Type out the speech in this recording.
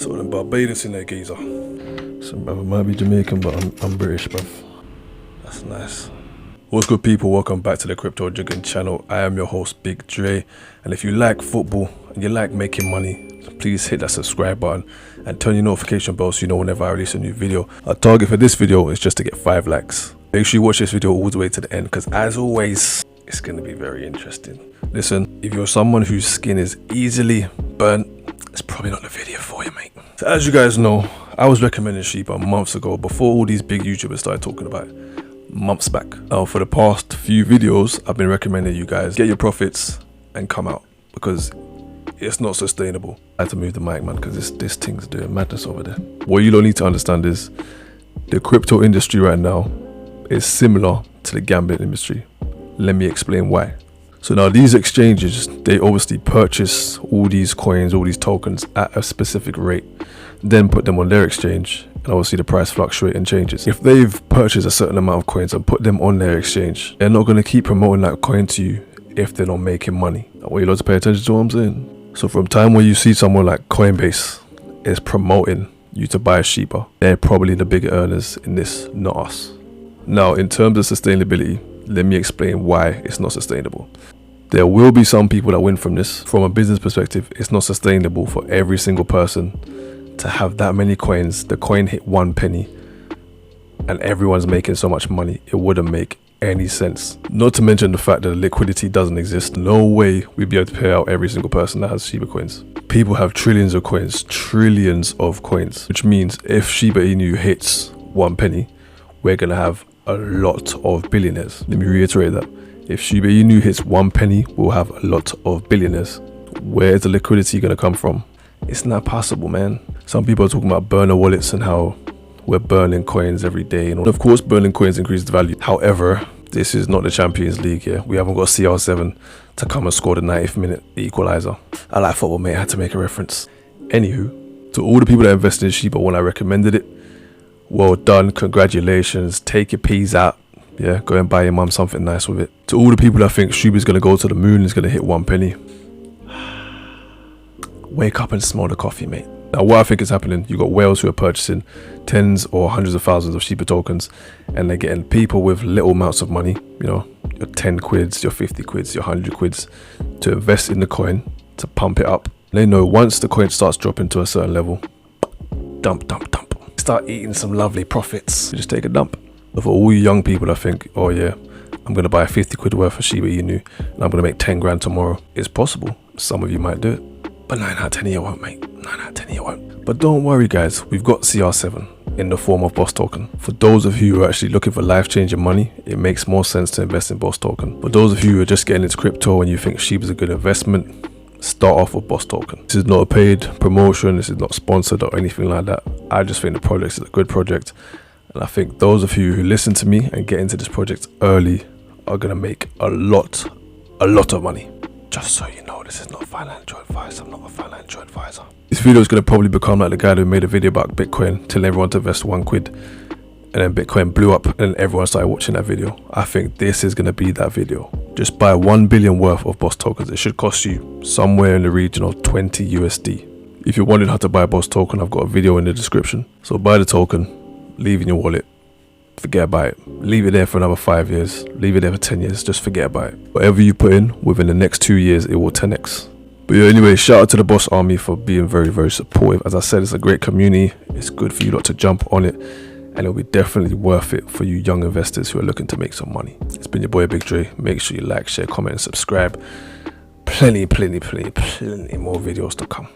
So them Barbados in there, geezer. So brother might be Jamaican, but I'm British, bruv. That's nice. What's good, people? Welcome back to the Crypto Jigging channel. I am your host, Big Dre, and if you like football and you like making money, please hit that subscribe button and turn your notification bell so you know whenever I release a new video. Our target for this video is just to get 5 likes. Make sure you watch this video all the way to the end, because as always, it's going to be very interesting. Listen, if you're someone whose skin is easily burnt, it's probably not the video for you, mate. So as you guys know, I was recommending Shiba months ago, before all these big YouTubers started talking about it. Months back. Now for the past few videos, I've been recommending you guys get your profits and come out, because it's not sustainable. I had to move the mic, man, because this thing's doing madness over there. What you don't need to understand is the crypto industry right now is similar to the gambling industry. Let me explain why. So now these exchanges, they obviously purchase all these coins, all these tokens at a specific rate, then put them on their exchange, and obviously the price fluctuates and changes. If they've purchased a certain amount of coins and put them on their exchange, they're not going to keep promoting that coin to you if they're not making money. I want you lot to pay attention to what I'm saying. So from time where you see someone like Coinbase is promoting you to buy a Shiba, they're probably the bigger earners in this, not us. Now in terms of sustainability, let me explain why it's not sustainable. There will be some people that win from this. From a business perspective, it's not sustainable for every single person to have that many coins. The coin hit 1 penny and everyone's making so much money. It wouldn't make any sense. Not to mention the fact that the liquidity doesn't exist. No way we'd be able to pay out every single person that has Shiba coins. People have trillions of coins, which means if Shiba Inu hits 1 penny, we're gonna have a lot of billionaires. Let me reiterate that. If Shiba Inu hits 1 penny, we'll have a lot of billionaires. Where's the liquidity gonna come from? It's not possible, man. Some people are talking about burner wallets and how we're burning coins every day. And of course, burning coins increases value. However, this is not the Champions League here. We haven't got CR7 to come and score the 90th minute equalizer. I like football, mate. I had to make a reference. Anywho, to all the people that invested in Shiba when I recommended it, well done, congratulations. Take your peas out. Yeah, go and buy your mum something nice with it. To all the people that think Shiba's gonna go to the moon, is gonna hit 1 penny, wake up and smell the coffee, mate. Now what I think is happening, you got whales who are purchasing tens or hundreds of thousands of Shiba tokens, and they're getting people with little amounts of money, you know, your 10 quids, your 50 quids, your 100 quids, to invest in the coin, to pump it up. They know once the coin starts dropping to a certain level, dump, start eating some lovely profits. You just take a dump. For all you young people that think, oh yeah, I'm gonna buy 50 quid worth of Shiba Inu and I'm gonna make 10 grand tomorrow, it's possible. Some of you might do it, but 9 out of 10 of you won't, mate. 9 out of 10 of you won't. But don't worry, guys, we've got CR7 in the form of Boss Token. For those of you who are actually looking for life-changing money, it makes more sense to invest in Boss Token. For those of you who are just getting into crypto and you think Shiba's a good investment, start off with Boss Token. This is not a paid promotion, this is not sponsored or anything like that. I just think the project is a good project, and I think those of you who listen to me and get into this project early are gonna make a lot of money. Just so you know, this is not financial advice. I'm not a financial advisor. This video is gonna probably become like the guy who made a video about Bitcoin, telling everyone to invest 1 quid, and then Bitcoin blew up and everyone started watching that video. I think this is gonna be that video. Just buy 1 billion worth of Boss tokens. It should cost you somewhere in the region of 20 USD. If you're wondering how to buy a Boss token, I've got a video in the description. So buy the token, leave it in your wallet, forget about it. Leave it there for another 5 years, leave it there for 10 years, just forget about it. Whatever you put in, within the next 2 years, it will 10x. But yeah, anyway, shout out to the Boss Army for being very supportive. As I said, it's a great community. It's good for you lot to jump on it, and it'll be definitely worth it for you young investors who are looking to make some money. It's been your boy Big Dre. Make sure you like, share, comment, and subscribe. Plenty more videos to come.